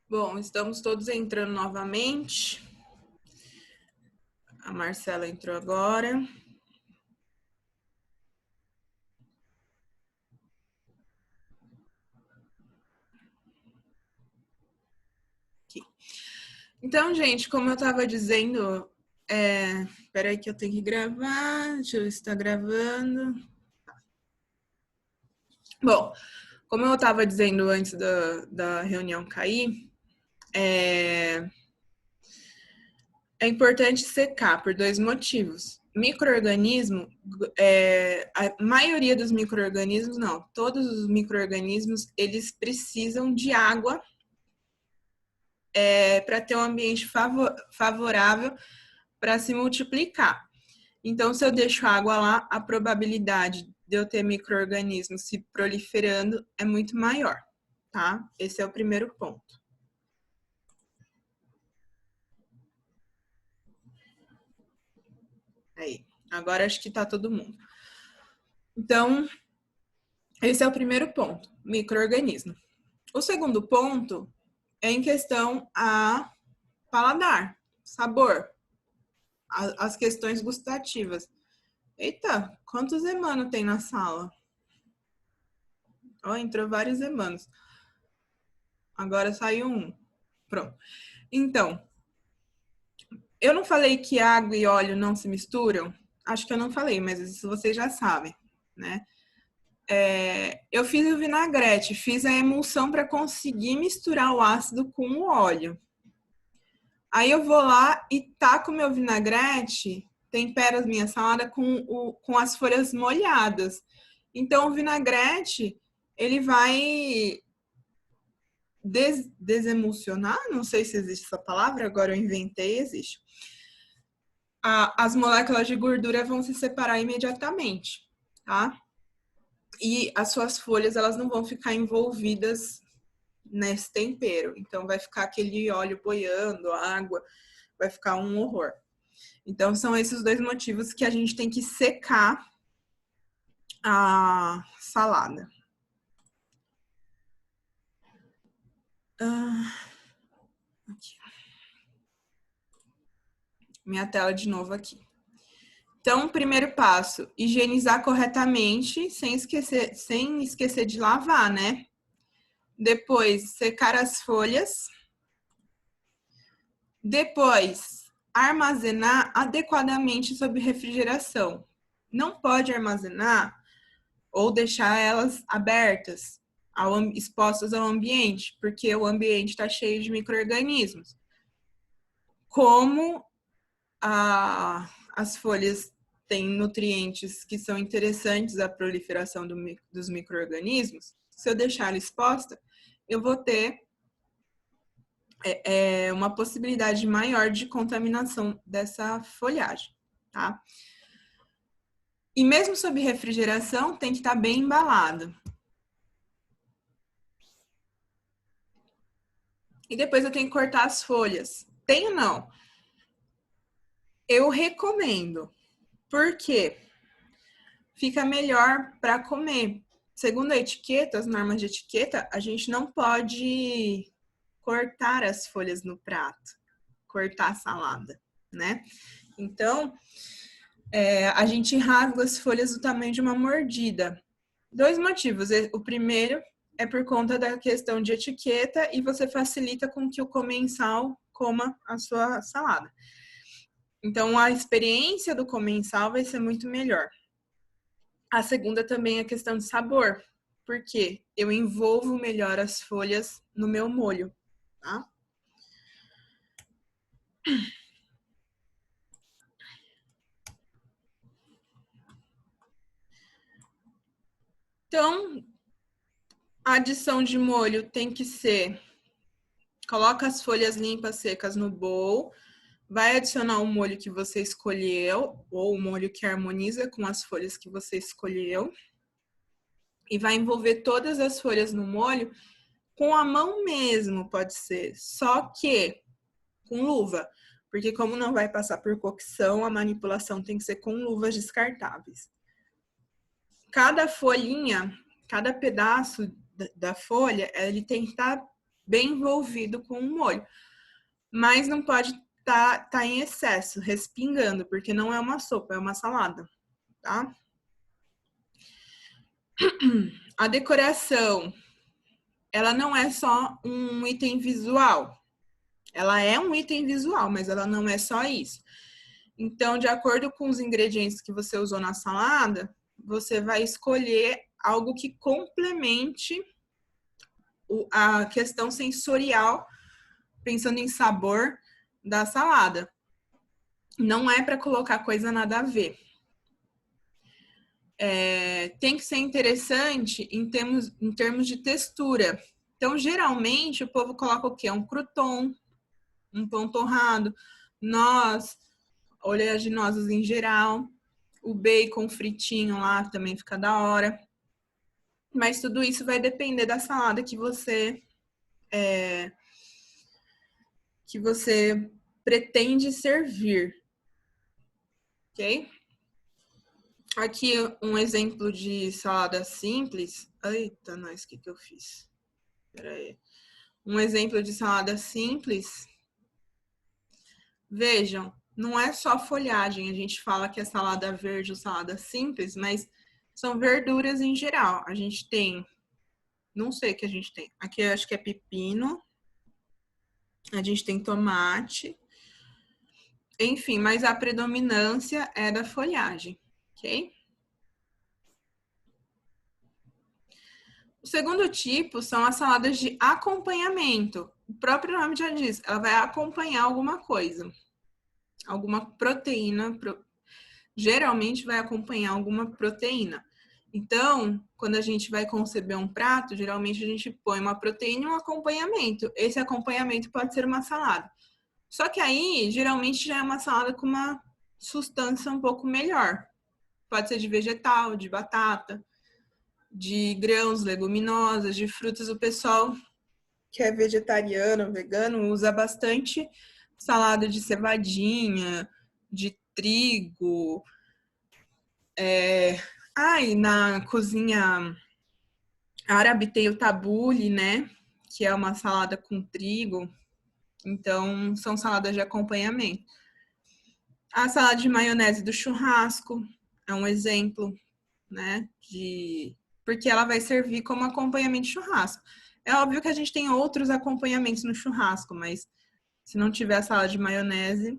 Bom, estamos todos entrando novamente. A Marcela entrou agora. Aqui. Então, gente, como eu estava dizendo, peraí que eu tenho que gravar, deixa eu ver se está gravando. Bom, como eu estava dizendo antes da reunião cair, é importante secar por 2 motivos. Micro-organismo, a maioria dos micro-organismos, não, todos os micro-organismos, eles precisam de água para ter um ambiente favorável para se multiplicar. Então, se eu deixo a água lá, a probabilidade de eu ter micro-organismos se proliferando é muito maior, tá? Esse é o primeiro ponto. Aí, agora acho que tá todo mundo. Então, esse é o primeiro ponto, micro-organismo. O segundo ponto é em questão a paladar, sabor, as questões gustativas. Eita, quantos Emano tem na sala? Ó, entrou vários Emanos. Agora saiu um. Pronto. Então, eu não falei que água e óleo não se misturam? Acho que eu não falei, mas isso vocês já sabem, né? Eu fiz o vinagrete, fiz a emulsão para conseguir misturar o ácido com o óleo. Aí eu vou lá e taco meu vinagrete, tempero a minha salada com as folhas molhadas. Então, o vinagrete, ele vai desemulsionar, não sei se existe essa palavra, agora eu inventei, existe. As moléculas de gordura vão se separar imediatamente, tá? E as suas folhas, elas não vão ficar envolvidas nesse tempero. Então, vai ficar aquele óleo boiando, água, vai ficar um horror. Então, são esses 2 motivos que a gente tem que secar a salada. Aqui. Minha tela de novo aqui. Então, primeiro passo, higienizar corretamente, sem esquecer de lavar, né? Depois, secar as folhas. Depois, armazenar adequadamente sob refrigeração. Não pode armazenar ou deixar elas abertas, expostas ao ambiente, porque o ambiente está cheio de micro-organismos. Como as folhas têm nutrientes que são interessantes à proliferação dos micro-organismos, se eu deixar ela exposta, eu vou ter uma possibilidade maior de contaminação dessa folhagem, tá? E mesmo sob refrigeração, tem que estar bem embalado. E depois eu tenho que cortar as folhas. Tenho não. Eu recomendo. Por quê? Fica melhor para comer. Segundo a etiqueta, as normas de etiqueta, a gente não pode cortar as folhas no prato, cortar a salada, né? Então, a gente rasga as folhas do tamanho de uma mordida. 2 motivos. O primeiro é por conta da questão de etiqueta e você facilita com que o comensal coma a sua salada. Então, a experiência do comensal vai ser muito melhor. A segunda também é a questão de sabor, porque eu envolvo melhor as folhas no meu molho, tá? Então, a adição de molho tem que ser: coloca as folhas limpas secas no bowl, vai adicionar o molho que você escolheu, ou o molho que harmoniza com as folhas que você escolheu, e vai envolver todas as folhas no molho com a mão mesmo, pode ser. Só que com luva, porque como não vai passar por cocção, a manipulação tem que ser com luvas descartáveis. Cada folhinha, cada pedaço da folha, ele tem que estar bem envolvido com o molho, mas não pode estar em excesso, respingando, porque não é uma sopa, é uma salada, tá? A decoração, ela não é só um item visual. Ela é um item visual, mas ela não é só isso. Então, de acordo com os ingredientes que você usou na salada, você vai escolher algo que complemente a questão sensorial, pensando em sabor da salada. Não é para colocar coisa nada a ver. Tem que ser interessante em termos de textura. Então, geralmente, o povo coloca o quê? Um crouton, um pão torrado, noz, oleaginosas em geral, o bacon fritinho lá também fica da hora. Mas tudo isso vai depender da salada que você pretende servir, ok? Aqui um exemplo de salada simples. Eita, nós, o que eu fiz? Pera aí. Um exemplo de salada simples. Vejam, não é só folhagem. A gente fala que é salada verde ou salada simples, mas são verduras em geral. A gente tem, não sei o que a gente tem. Aqui eu acho que é pepino. A gente tem tomate. Enfim, mas a predominância é da folhagem, ok? O segundo tipo são as saladas de acompanhamento. O próprio nome já diz, ela vai acompanhar alguma coisa, alguma proteína, geralmente vai acompanhar alguma proteína. Então, quando a gente vai conceber um prato, geralmente a gente põe uma proteína e um acompanhamento. Esse acompanhamento pode ser uma salada. Só que aí, geralmente já é uma salada com uma sustância um pouco melhor. Pode ser de vegetal, de batata, de grãos, leguminosas, de frutas. O pessoal que é vegetariano, vegano, usa bastante salada de cevadinha, de trigo. E na cozinha árabe tem o tabule, né? Que é uma salada com trigo. Então, são saladas de acompanhamento. A salada de maionese do churrasco é um exemplo, né? Porque ela vai servir como acompanhamento de churrasco. É óbvio que a gente tem outros acompanhamentos no churrasco, mas se não tiver a salada de maionese,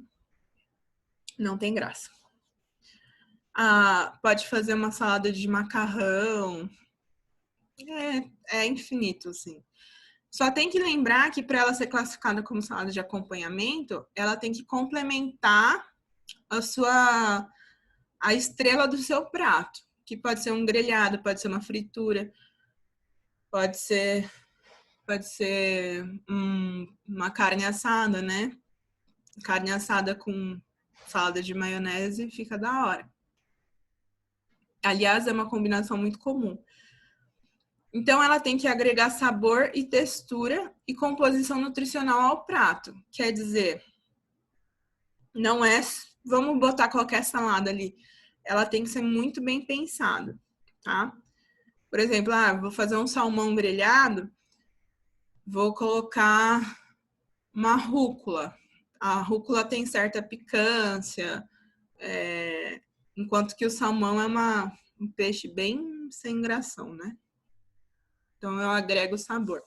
não tem graça. Pode fazer uma salada de macarrão. É infinito, assim. Só tem que lembrar que para ela ser classificada como salada de acompanhamento, ela tem que complementar a estrela do seu prato, que pode ser um grelhado, pode ser uma fritura, pode ser uma carne assada, né? Carne assada com salada de maionese fica da hora. Aliás, é uma combinação muito comum. Então, ela tem que agregar sabor e textura e composição nutricional ao prato. Quer dizer, não é vamos botar qualquer salada ali. Ela tem que ser muito bem pensada, tá? Por exemplo, vou fazer um salmão grelhado, vou colocar uma rúcula. A rúcula tem certa picância, enquanto que o salmão é um peixe bem sem gração, né? Então, eu agrego sabor.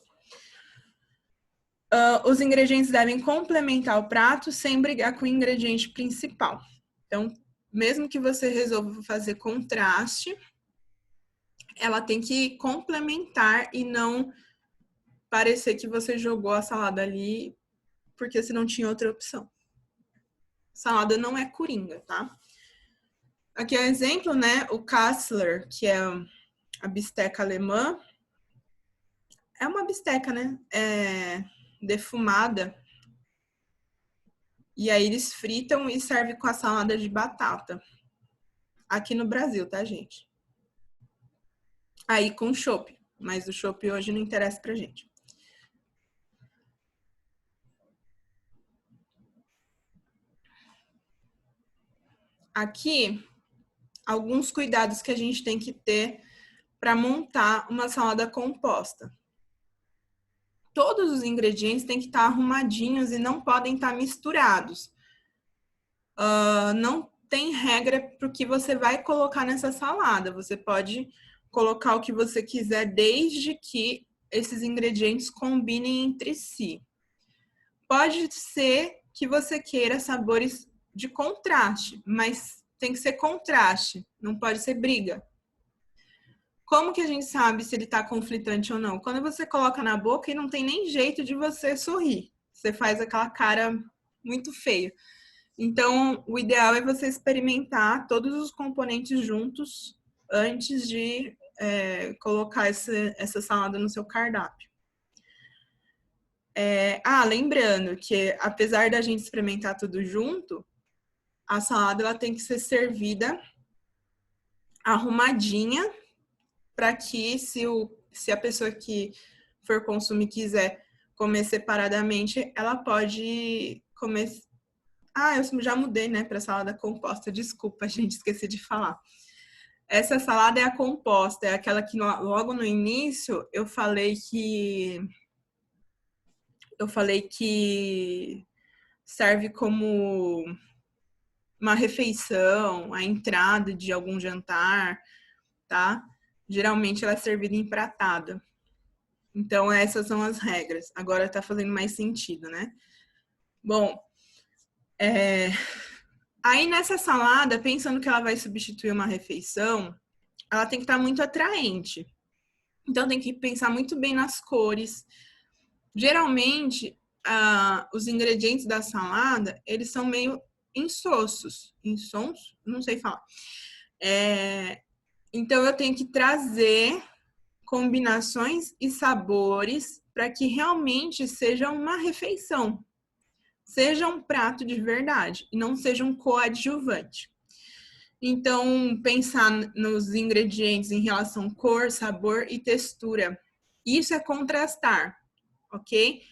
Os ingredientes devem complementar o prato sem brigar com o ingrediente principal. Então, mesmo que você resolva fazer contraste, ela tem que complementar e não parecer que você jogou a salada ali porque você não tinha outra opção. Salada não é coringa, tá? Aqui é um exemplo, né? O Kassler, que é a bisteca alemã. É uma bisteca, né? Defumada. E aí eles fritam e servem com a salada de batata. Aqui no Brasil, tá, gente? Aí com chopp. Mas o chopp hoje não interessa pra gente. aqui alguns cuidados que a gente tem que ter para montar uma salada composta. Todos os ingredientes têm que estar arrumadinhos e não podem estar misturados. Não tem regra para o que você vai colocar nessa salada. Você pode colocar o que você quiser, desde que esses ingredientes combinem entre si. Pode ser que você queira sabores de contraste, mas tem que ser contraste, não pode ser briga. Como que a gente sabe se ele está conflitante ou não? Quando você coloca na boca e não tem nem jeito de você sorrir. Você faz aquela cara muito feia. Então, o ideal é você experimentar todos os componentes juntos antes de colocar essa salada no seu cardápio. Lembrando que, apesar da gente experimentar tudo junto, a salada ela tem que ser servida arrumadinha, para que se a pessoa que for consumir quiser comer separadamente, ela pode comer. Eu já mudei, né, para salada composta. Desculpa, gente, esqueci de falar. Essa salada é a composta, é aquela que logo no início eu falei que serve como uma refeição, a entrada de algum jantar, tá? Geralmente ela é servida empratada. Então, essas são as regras. Agora tá fazendo mais sentido, né? Bom, aí nessa salada, pensando que ela vai substituir uma refeição, ela tem que estar muito atraente. Então, tem que pensar muito bem nas cores. Geralmente, os ingredientes da salada, eles são meio insonsos. Insons? Não sei falar. Então, eu tenho que trazer combinações e sabores para que realmente seja uma refeição, seja um prato de verdade e não seja um coadjuvante. Então, pensar nos ingredientes em relação cor, sabor e textura. Isso é contrastar, ok?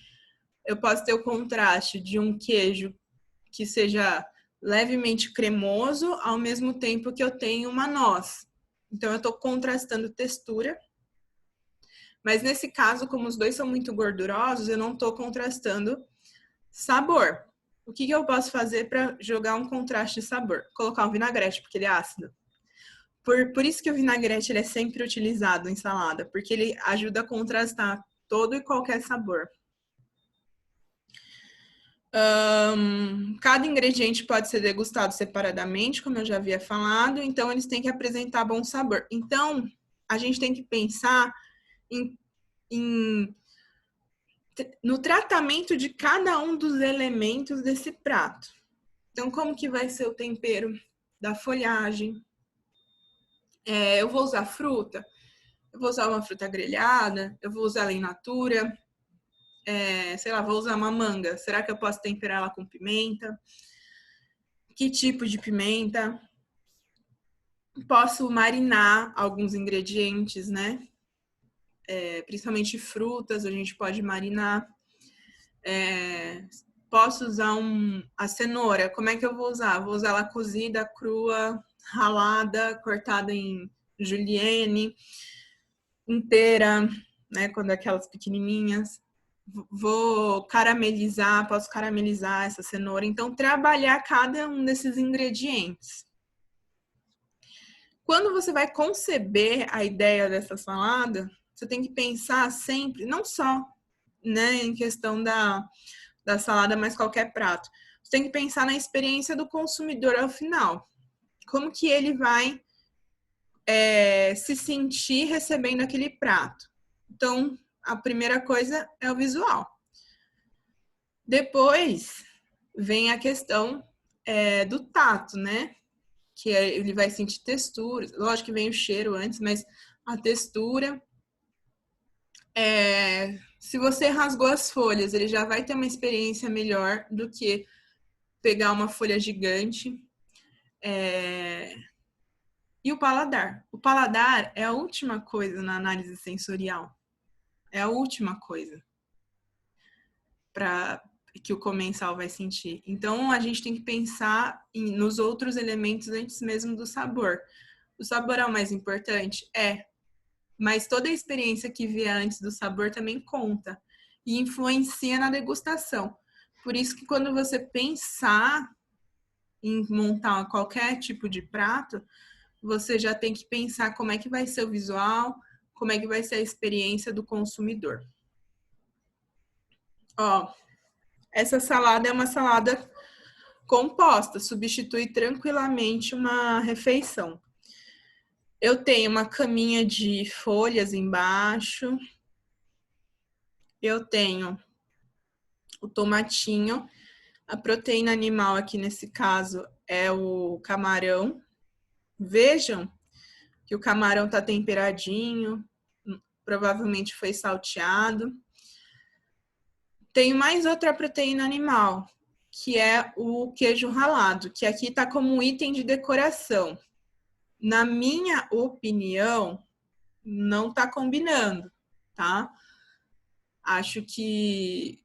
Eu posso ter o contraste de um queijo que seja levemente cremoso, ao mesmo tempo que eu tenho uma noz. Então, eu estou contrastando textura. Mas nesse caso, como os dois são muito gordurosos, eu não estou contrastando sabor. O que eu posso fazer para jogar um contraste de sabor? Colocar um vinagrete, porque ele é ácido. Por isso que o vinagrete ele é sempre utilizado em salada, porque ele ajuda a contrastar todo e qualquer sabor. Cada ingrediente pode ser degustado separadamente, como eu já havia falado, então eles têm que apresentar bom sabor. Então, a gente tem que pensar no tratamento de cada um dos elementos desse prato. Então, como que vai ser o tempero da folhagem? Eu vou usar fruta? Eu vou usar uma fruta grelhada? Eu vou usar ela in natura? Vou usar uma manga. Será que eu posso temperar ela com pimenta? Que tipo de pimenta? Posso marinar alguns ingredientes, né? Principalmente frutas, a gente pode marinar. Posso usar a cenoura. Como é que eu vou usar? Vou usar ela cozida, crua, ralada, cortada em julienne, inteira, né? Quando é aquelas pequenininhas. Vou caramelizar, posso caramelizar essa cenoura. Então, trabalhar cada um desses ingredientes. Quando você vai conceber a ideia dessa salada, você tem que pensar sempre, não só, né, em questão da salada, mas qualquer prato. Você tem que pensar na experiência do consumidor ao final. Como que ele vai se sentir recebendo aquele prato. Então, a primeira coisa é o visual. Depois, vem a questão do tato, né? Que ele vai sentir textura. Lógico que vem o cheiro antes, mas a textura. Se você rasgou as folhas, ele já vai ter uma experiência melhor do que pegar uma folha gigante. E o paladar. O paladar é a última coisa na análise sensorial. É a última coisa. que o comensal vai sentir. Então, a gente tem que pensar nos outros elementos antes mesmo do sabor. O sabor é o mais importante? É. Mas toda a experiência que vier antes do sabor também conta e influencia na degustação. Por isso que quando você pensar em montar qualquer tipo de prato, você já tem que pensar como é que vai ser o visual, como é que vai ser a experiência do consumidor. Ó, essa salada é uma salada composta, substitui tranquilamente uma refeição. Eu tenho uma caminha de folhas embaixo. Eu tenho o tomatinho. A proteína animal aqui nesse caso é o camarão. Vejam que o camarão tá temperadinho, provavelmente foi salteado. Tenho mais outra proteína animal, que é o queijo ralado, que aqui tá como um item de decoração. Na minha opinião, não tá combinando, tá? Acho que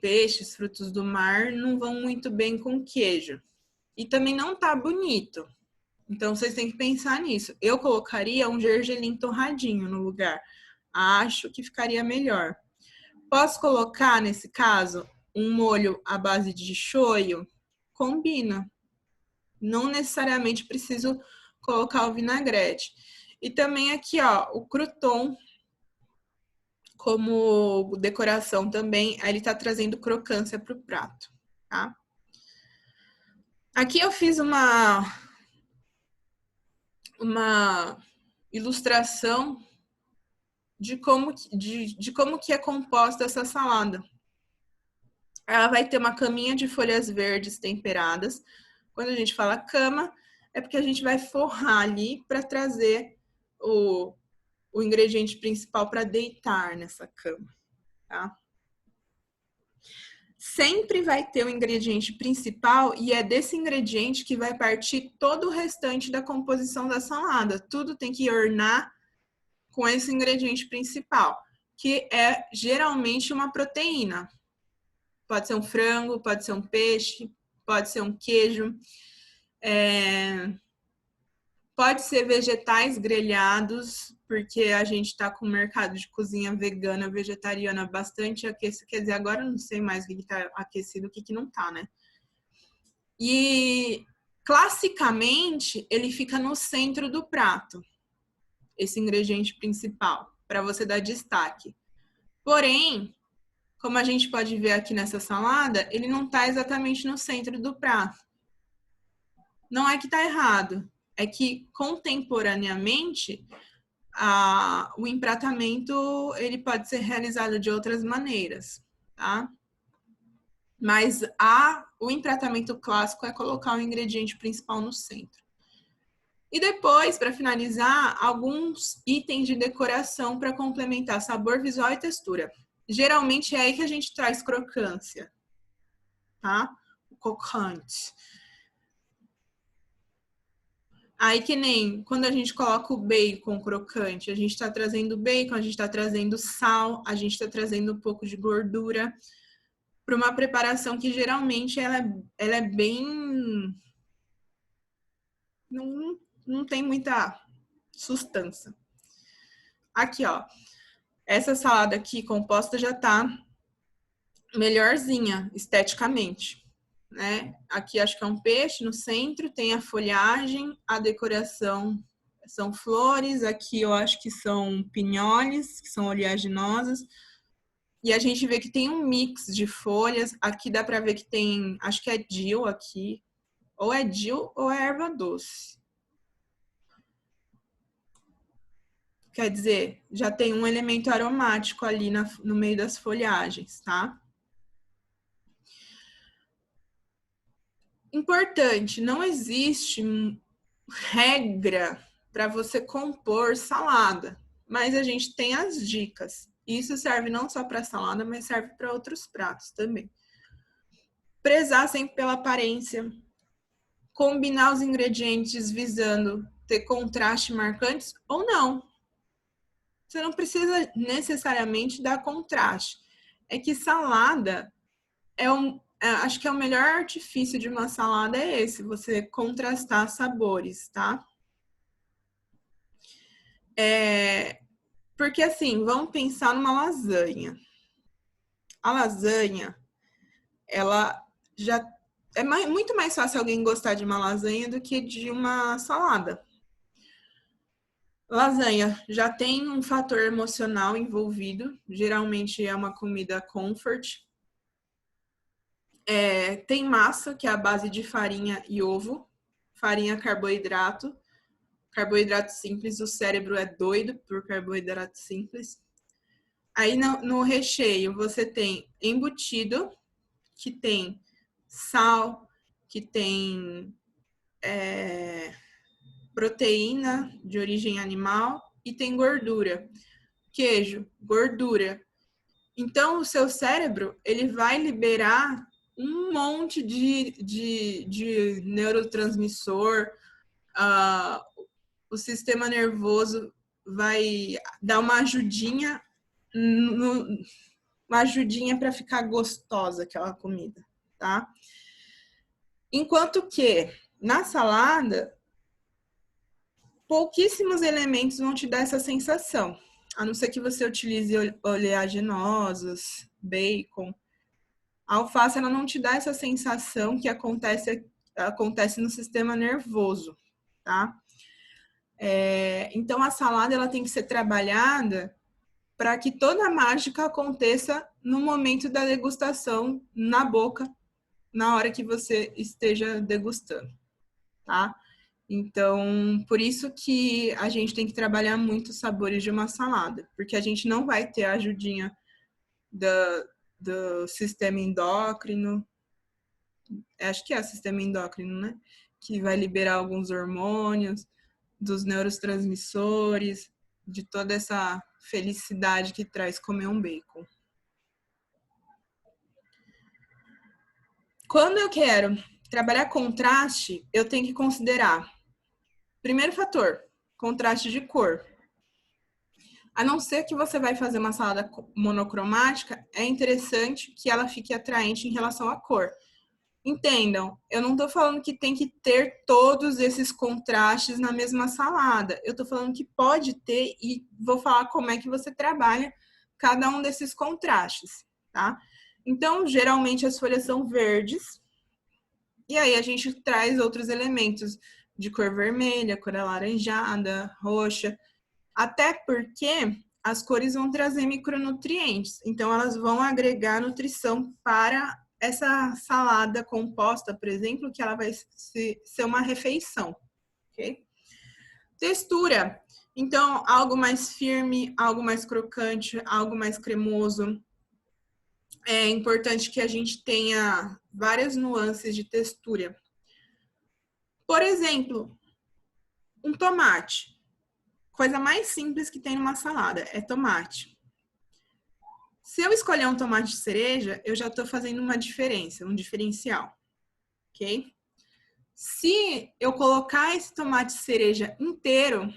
peixes, frutos do mar não vão muito bem com queijo. E também não tá bonito. Então vocês têm que pensar nisso. Eu colocaria um gergelim torradinho no lugar. Acho que ficaria melhor. Posso colocar, nesse caso, um molho à base de shoyu? Combina. Não necessariamente preciso colocar o vinagrete. E também aqui, ó, o crouton como decoração também, ele tá trazendo crocância pro prato, tá? Aqui eu fiz uma ilustração de como que é composta essa salada. Ela vai ter uma caminha de folhas verdes temperadas. Quando a gente fala cama, é porque a gente vai forrar ali para trazer o ingrediente principal para deitar nessa cama, tá? Sempre vai ter o ingrediente principal e é desse ingrediente que vai partir todo o restante da composição da salada. Tudo tem que ornar com esse ingrediente principal, que é geralmente uma proteína. Pode ser um frango, pode ser um peixe, pode ser um queijo, pode ser vegetais grelhados, porque a gente está com o mercado de cozinha vegana, vegetariana bastante aquecido. Quer dizer, agora eu não sei mais o que está aquecido, o que não está, né? E classicamente ele fica no centro do prato, esse ingrediente principal, para você dar destaque. Porém, como a gente pode ver aqui nessa salada, ele não está exatamente no centro do prato. Não é que está errado, é que contemporaneamente o empratamento ele pode ser realizado de outras maneiras, tá? Mas o empratamento clássico é colocar o ingrediente principal no centro. E depois, para finalizar, alguns itens de decoração para complementar sabor, visual e textura. Geralmente é aí que a gente traz crocância, tá? O crocante. Aí que nem quando a gente coloca o bacon crocante, a gente está trazendo bacon, a gente está trazendo sal, a gente está trazendo um pouco de gordura para uma preparação que geralmente ela é bem... Não tem muita sustância. Aqui, ó. Essa salada aqui composta já tá melhorzinha esteticamente, né? Aqui acho que é um peixe no centro, tem a folhagem, a decoração são flores, aqui eu acho que são pinholes, que são oleaginosas. E a gente vê que tem um mix de folhas. Aqui dá para ver que tem, acho que é dill aqui. Ou é dill ou é erva doce. Quer dizer, já tem um elemento aromático ali no meio das folhagens, tá? Importante, não existe regra para você compor salada, mas a gente tem as dicas. Isso serve não só para salada, mas serve para outros pratos também. Prezar sempre pela aparência, combinar os ingredientes visando ter contraste marcantes ou não. Você não precisa necessariamente dar contraste. É que salada acho que é o melhor artifício de uma salada é esse, você contrastar sabores, tá? Porque assim, vamos pensar numa lasanha. A lasanha, ela já é muito mais fácil alguém gostar de uma lasanha do que de uma salada. Lasanha já tem um fator emocional envolvido, geralmente é uma comida comfort. Tem massa, que é a base de farinha e ovo, farinha, carboidrato, carboidrato simples, o cérebro é doido por carboidrato simples. Aí no recheio você tem embutido, que tem sal, que tem proteína de origem animal e tem gordura. Queijo, gordura. Então, o seu cérebro, ele vai liberar um monte de neurotransmissor, o sistema nervoso vai dar uma ajudinha para ficar gostosa aquela comida, tá? Enquanto que na salada, pouquíssimos elementos vão te dar essa sensação, a não ser que você utilize oleaginosos, bacon. A alface ela não te dá essa sensação que acontece no sistema nervoso, tá? Então a salada ela tem que ser trabalhada para que toda a mágica aconteça no momento da degustação na boca, na hora que você esteja degustando, tá? Então, por isso que a gente tem que trabalhar muito os sabores de uma salada, porque a gente não vai ter a ajudinha do sistema endócrino, acho que é o sistema endócrino, né? Que vai liberar alguns hormônios, dos neurotransmissores, de toda essa felicidade que traz comer um bacon. Quando eu quero trabalhar contraste, eu tenho que considerar, primeiro fator, contraste de cor. A não ser que você vai fazer uma salada monocromática, é interessante que ela fique atraente em relação à cor. Entendam, eu não estou falando que tem que ter todos esses contrastes na mesma salada. Eu estou falando que pode ter e vou falar como é que você trabalha cada um desses contrastes, tá? Então, geralmente as folhas são verdes e aí a gente traz outros elementos de cor vermelha, cor alaranjada, roxa, até porque as cores vão trazer micronutrientes, então elas vão agregar nutrição para essa salada composta, por exemplo, que ela vai ser uma refeição, ok? Textura. Então, algo mais firme, algo mais crocante, algo mais cremoso. É importante que a gente tenha várias nuances de textura. Por exemplo, um tomate. Coisa mais simples que tem numa salada é tomate. Se eu escolher um tomate de cereja, eu já estou fazendo uma diferença, um diferencial, ok? Se eu colocar esse tomate de cereja inteiro,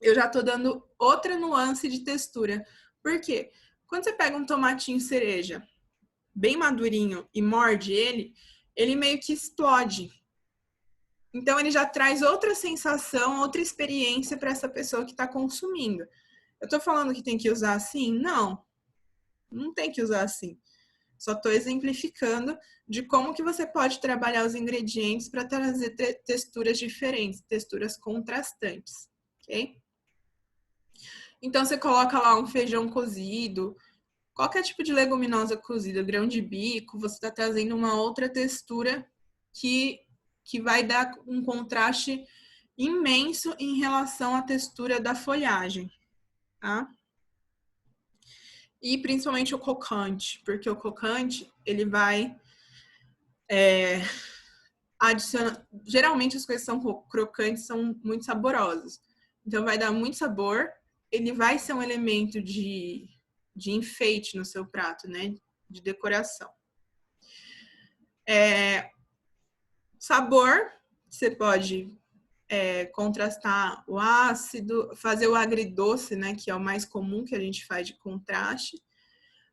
eu já estou dando outra nuance de textura. Por quê? Quando você pega um tomatinho cereja bem madurinho e morde ele meio que explode. Então, ele já traz outra sensação, outra experiência para essa pessoa que está consumindo. Eu estou falando que tem que usar assim? Não. Não tem que usar assim. Só estou exemplificando de como que você pode trabalhar os ingredientes para trazer texturas diferentes, texturas contrastantes, ok? Então, você coloca lá um feijão cozido, qualquer tipo de leguminosa cozida, grão de bico, você está trazendo uma outra textura que vai dar um contraste imenso em relação à textura da folhagem, tá? E principalmente o crocante, porque o crocante, ele vai adicionar... Geralmente as coisas são crocantes, são muito saborosas. Então vai dar muito sabor, ele vai ser um elemento de enfeite no seu prato, né? De decoração. Sabor, você pode contrastar o ácido, fazer o agridoce, né, que é o mais comum que a gente faz de contraste.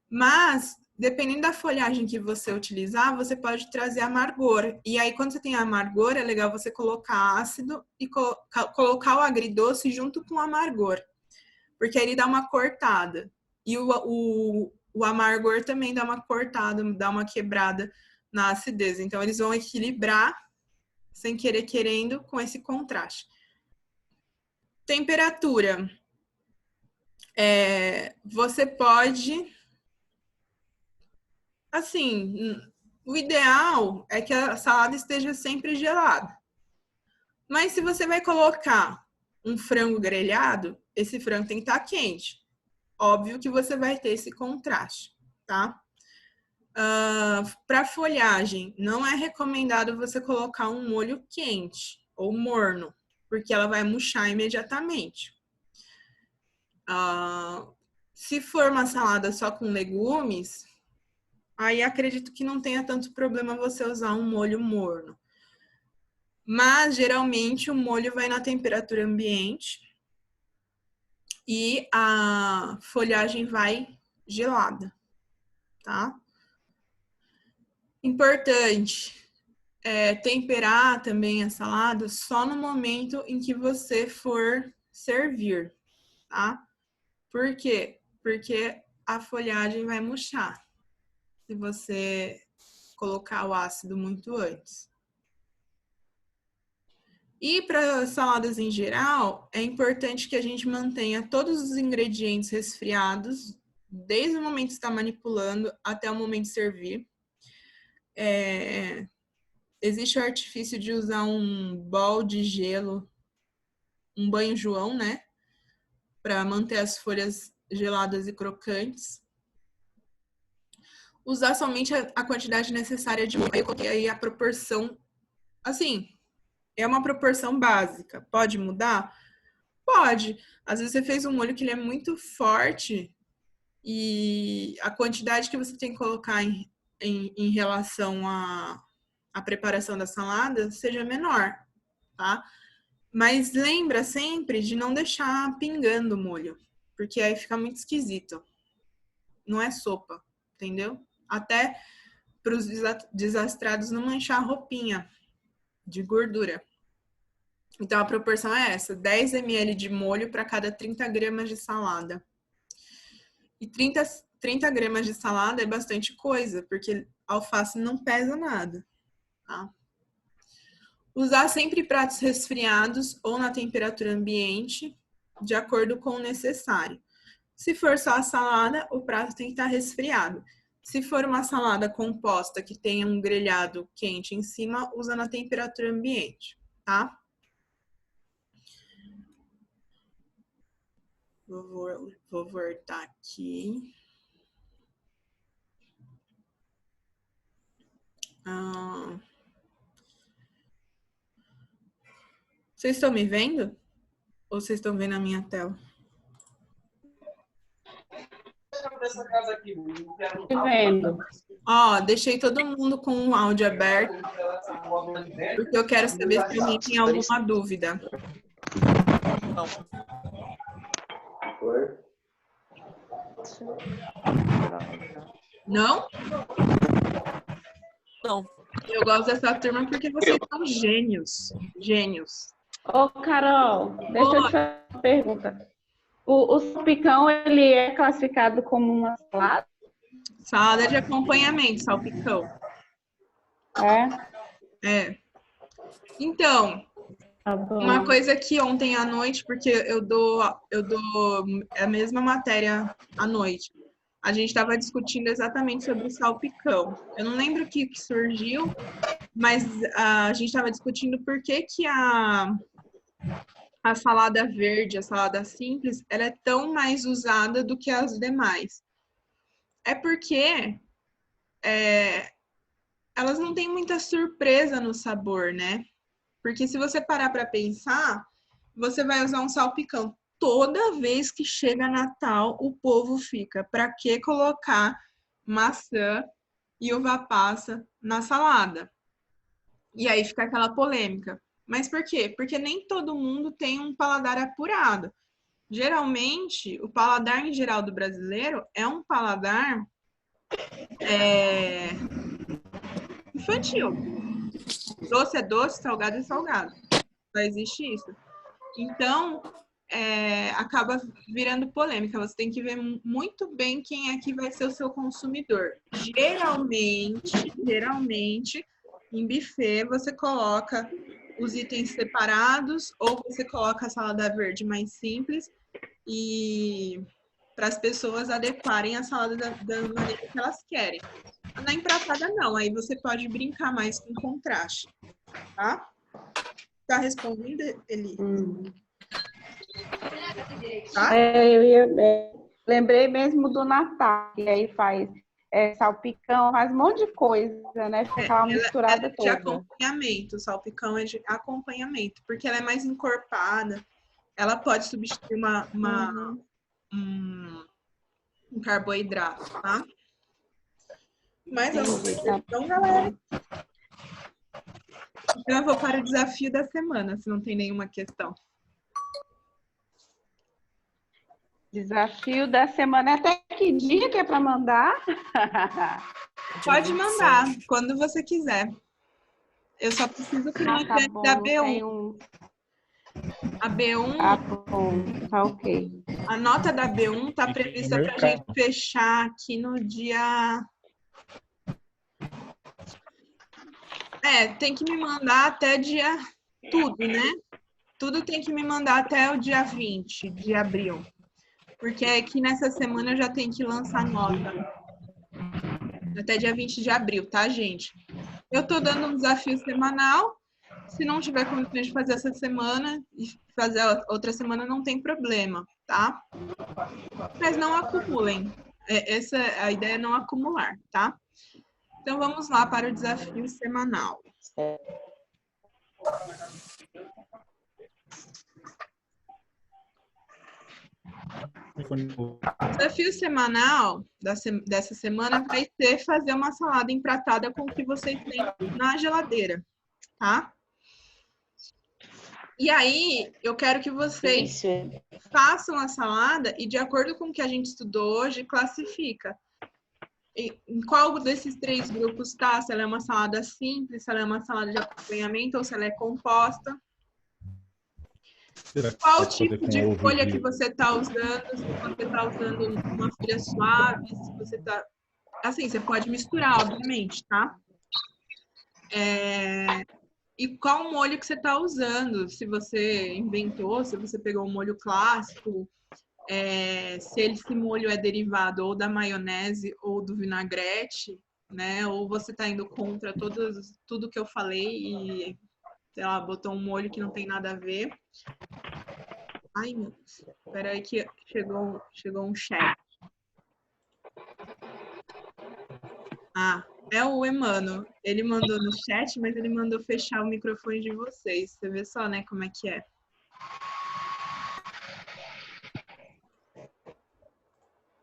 Mas dependendo da folhagem que você utilizar, você pode trazer amargor. E aí, quando você tem amargor, é legal você colocar ácido e colocar o agridoce junto com o amargor, porque aí ele dá uma cortada. E o amargor também dá uma cortada, dá uma quebrada na acidez. Então, eles vão equilibrar, sem querer querendo, com esse contraste. Temperatura. Você pode... Assim, o ideal é que a salada esteja sempre gelada. Mas se você vai colocar um frango grelhado, esse frango tem que estar quente. Óbvio que você vai ter esse contraste, tá? Para folhagem, não é recomendado você colocar um molho quente ou morno, porque ela vai murchar imediatamente. Se for uma salada só com legumes, aí acredito que não tenha tanto problema você usar um molho morno. Mas, geralmente, o molho vai na temperatura ambiente e a folhagem vai gelada, tá? Importante temperar também a salada só no momento em que você for servir, tá? Por quê? Porque a folhagem vai murchar se você colocar o ácido muito antes. E para saladas em geral, é importante que a gente mantenha todos os ingredientes resfriados, desde o momento que está manipulando até o momento de servir. Existe o artifício de usar um bol de gelo, um banho João, né? Para manter as folhas geladas e crocantes. Usar somente a quantidade necessária de molho. Eu coloquei aí a proporção, assim, é uma proporção básica. Pode mudar? Pode. Às vezes você fez um molho que ele é muito forte e a quantidade que você tem que colocar em relação à preparação da salada seja menor, tá? Mas lembra sempre de não deixar pingando o molho, porque aí fica muito esquisito. Não é sopa, entendeu? Até para os desastrados não manchar a roupinha de gordura. Então, a proporção é essa, 10 ml de molho para cada 30 gramas de salada. E 30 gramas de salada é bastante coisa, porque alface não pesa nada, tá? Usar sempre pratos resfriados ou na temperatura ambiente, de acordo com o necessário. Se for só a salada, o prato tem que estar resfriado. Se for uma salada composta que tenha um grelhado quente em cima, usa na temperatura ambiente, tá? Vou voltar aqui. Vocês estão me vendo? Ou vocês estão vendo a minha tela? Vendo. Ó, deixei todo mundo com o áudio aberto, porque eu quero saber se alguém tem alguma dúvida. Não? Não. Eu gosto dessa turma porque vocês são gênios. Gênios. Ô, Carol, deixa eu te fazer uma pergunta. O salpicão, ele é classificado como uma salada? Salada de acompanhamento, salpicão. É. Então, Tá bom. uma coisa que ontem à noite, porque eu dou a mesma matéria à noite, a gente estava discutindo exatamente sobre o salpicão. Eu não lembro o que surgiu, mas a gente estava discutindo por que a salada verde, a salada simples, ela é tão mais usada do que as demais. É porque elas não têm muita surpresa no sabor, né? Porque se você parar para pensar, você vai usar um salpicão. Toda vez que chega Natal, o povo fica, para que colocar maçã e uva passa na salada? E aí fica aquela polêmica. Mas por quê? Porque nem todo mundo tem um paladar apurado. Geralmente, o paladar em geral do brasileiro é um paladar infantil. Doce é doce, salgado é salgado. Só existe isso. Então, acaba virando polêmica. Você tem que ver muito bem quem é que vai ser o seu consumidor. Geralmente, em buffet, você coloca os itens separados ou você coloca a salada verde mais simples e para as pessoas adequarem a salada da maneira que elas querem. Na empratada, não. Aí você pode brincar mais com contraste, tá? Tá respondendo, Eli? Tá? Lembrei mesmo do Natal, que aí faz salpicão, faz um monte de coisa, né? Fica aquela misturada ela é de toda. acompanhamento, o salpicão é de acompanhamento, porque ela é mais encorpada, ela pode substituir um carboidrato, tá? Mas é uma questão, galera. Então eu vou para o desafio da semana, se não tem nenhuma questão. Desafio da semana. Até que dia que é para mandar? Pode mandar, quando você quiser. Eu só preciso que não tá bom, da B1. A B1. Ah, bom, tá ok. A nota da B1 está prevista para a gente fechar aqui no dia. Tem que me mandar até dia. Tudo, né? Tudo tem que me mandar até o dia 20 de abril. Porque aqui nessa semana eu já tenho que lançar nota. Até dia 20 de abril, tá, gente? Eu tô dando um desafio semanal. Se não tiver condições de fazer essa semana e fazer outra semana, não tem problema, tá? Mas não acumulem. A ideia é não acumular, tá? Então vamos lá para o desafio semanal. O desafio semanal dessa semana vai ser fazer uma salada empratada com o que vocês têm na geladeira, tá? E aí, eu quero que vocês façam a salada e, de acordo com o que a gente estudou hoje, classifica. Em qual desses 3 grupos tá? Se ela é uma salada simples, se ela é uma salada de acompanhamento ou se ela é composta. Qual tipo de folha que você está usando? Se você está usando uma folha suave, se você está... Assim, você pode misturar, obviamente, tá? E qual molho que você está usando? Se você inventou, se você pegou um molho clássico, se esse molho é derivado ou da maionese ou do vinagrete, né? Ou você está indo contra tudo que eu falei e, sei lá, botou um molho que não tem nada a ver. Ai, meu Deus. Espera aí que chegou um chat. É o Emano. Ele mandou no chat, mas ele mandou fechar o microfone de vocês. Você vê só, né, como é que é.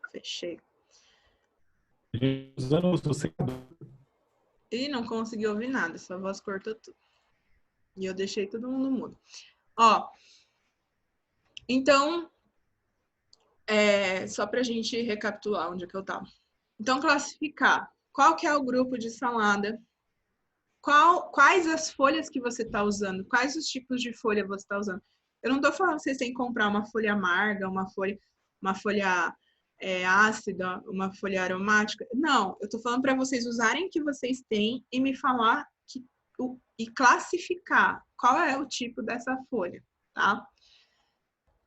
Fechei. E não consegui ouvir nada, sua voz cortou tudo. E eu deixei todo mundo mudo. Ó, então, só pra gente recapitular onde é que eu tava. Então, classificar. Qual que é o grupo de salada? Quais as folhas que você está usando? Quais os tipos de folha você está usando? Eu não estou falando que vocês têm que comprar uma folha amarga, uma folha ácida, uma folha aromática. Não, eu estou falando para vocês usarem o que vocês têm e me falar e classificar qual é o tipo dessa folha, tá?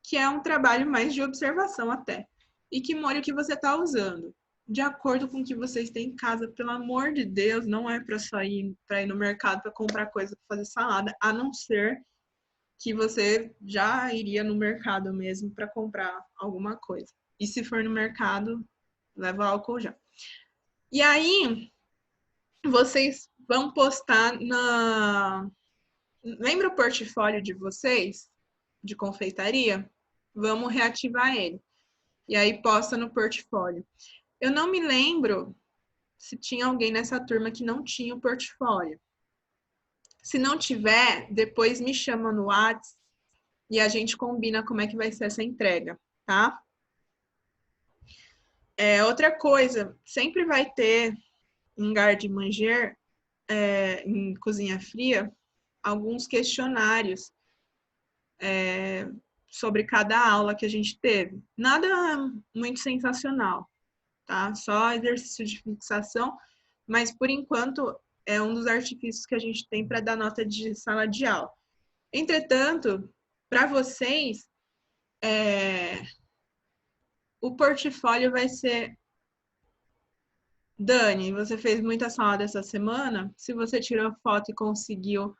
Que é um trabalho mais de observação até. E que molho que você está usando? De acordo com o que vocês têm em casa, pelo amor de Deus, não é para ir no mercado para comprar coisa para fazer salada, a não ser que você já iria no mercado mesmo para comprar alguma coisa. E se for no mercado, leva álcool já. E aí, vocês vão postar Lembra o portfólio de vocês, de confeitaria? Vamos reativar ele. E aí, posta no portfólio. Eu não me lembro se tinha alguém nessa turma que não tinha o portfólio. Se não tiver, depois me chama no WhatsApp e a gente combina como é que vai ser essa entrega, tá? Outra coisa, sempre vai ter em garde manger, em cozinha fria, alguns questionários sobre cada aula que a gente teve. Nada muito sensacional, tá? Só exercício de fixação, mas por enquanto é um dos artifícios que a gente tem para dar nota de sala de aula. Entretanto, para vocês, o portfólio vai ser: Dani, você fez muita salada essa semana? Se você tirou foto e conseguiu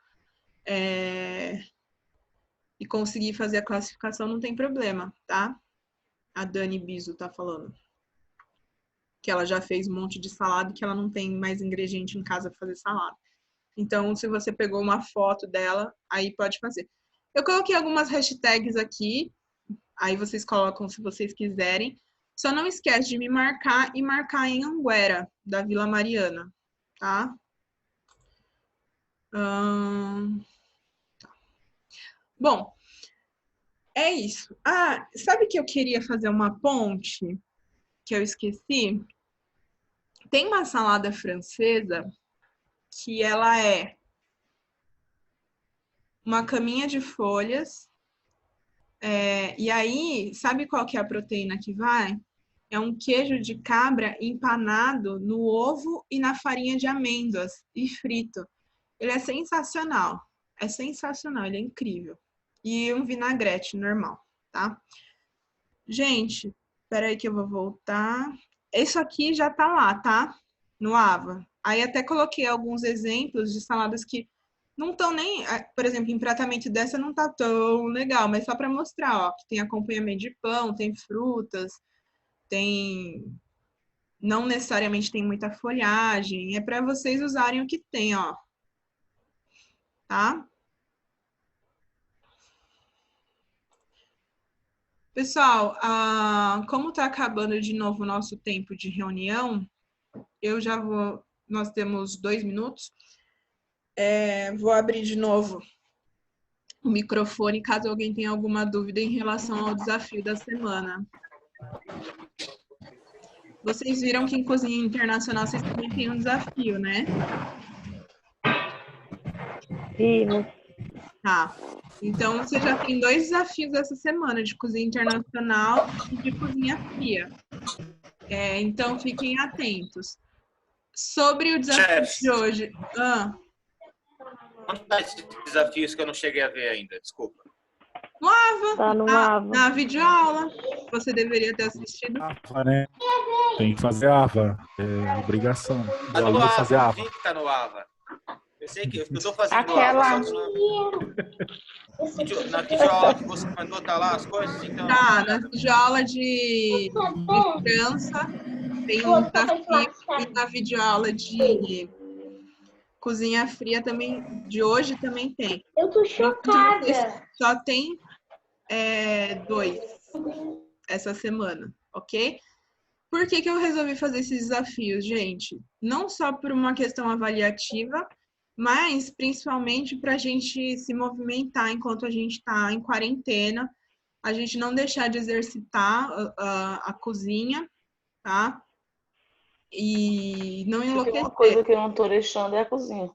fazer a classificação, não tem problema, tá? A Dani Biso tá falando que ela já fez um monte de salada e que ela não tem mais ingrediente em casa para fazer salada. Então, se você pegou uma foto dela, aí pode fazer. Eu coloquei algumas hashtags aqui, aí vocês colocam se vocês quiserem. Só não esquece de me marcar e marcar em Anguera, da Vila Mariana, tá? Bom, é isso. Ah, sabe que eu queria fazer uma ponte que eu esqueci? Tem uma salada francesa que ela é uma caminha de folhas. E aí, sabe qual que é a proteína que vai? É um queijo de cabra empanado no ovo e na farinha de amêndoas e frito. Ele é sensacional. É sensacional, ele é incrível. E um vinagrete normal, tá? Gente, peraí que eu vou voltar. Isso aqui já tá lá, tá? No Ava. Aí até coloquei alguns exemplos de saladas que não estão nem... Por exemplo, em tratamento dessa não tá tão legal, mas só para mostrar, ó, que tem acompanhamento de pão, tem frutas, tem... Não necessariamente tem muita folhagem. É para vocês usarem o que tem, ó. Tá? Pessoal, como está acabando de novo o nosso tempo de reunião, eu já vou... Nós temos 2 minutos. Vou abrir de novo o microfone caso alguém tenha alguma dúvida em relação ao desafio da semana. Vocês viram que em cozinha internacional vocês também têm um desafio, né? Vimos. Tá. Então, você já tem 2 desafios essa semana, de cozinha internacional e de cozinha fria. Então, fiquem atentos. Sobre o desafio de hoje... Onde está esses desafios que eu não cheguei a ver ainda? Desculpa. No Ava. Tá no Ava. Na videoaula. Você deveria ter assistido. AVA, né? Tem que fazer AVA. É obrigação. Tá no fazer AVA. AVA. Quem que tá no AVA? Eu sei que eu estou fazendo Aquela... AVA, só que na videoaula que você mandou, tá lá as coisas? Então... Tá, na videoaula de França tem um desafio. E na videoaula de cozinha fria também, de hoje, também tem. Eu tô chocada. Então, só tem 2 essa semana, ok? Por que eu resolvi fazer esses desafios, gente? Não só por uma questão avaliativa, mas principalmente para a gente se movimentar enquanto a gente está em quarentena, a gente não deixar de exercitar a cozinha, tá? E não enlouquecer. Uma coisa que eu não tô deixando é a cozinha.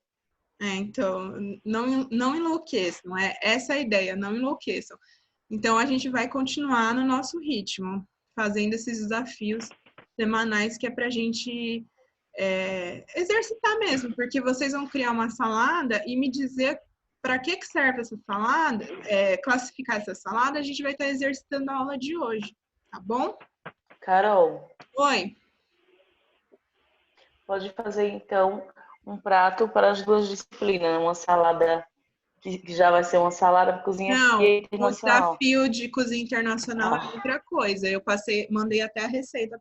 Então, não enlouqueçam. Essa é a ideia, não enlouqueçam. Então, a gente vai continuar no nosso ritmo, fazendo esses desafios semanais que é para a gente exercitar mesmo, porque vocês vão criar uma salada e me dizer para que serve essa salada, classificar essa salada, a gente vai estar exercitando a aula de hoje, tá bom? Carol. Oi. Pode fazer, então, um prato para as 2 disciplinas. Uma salada que já vai ser uma salada para cozinha fria internacional. O desafio de cozinha internacional é outra coisa. Eu mandei até a receita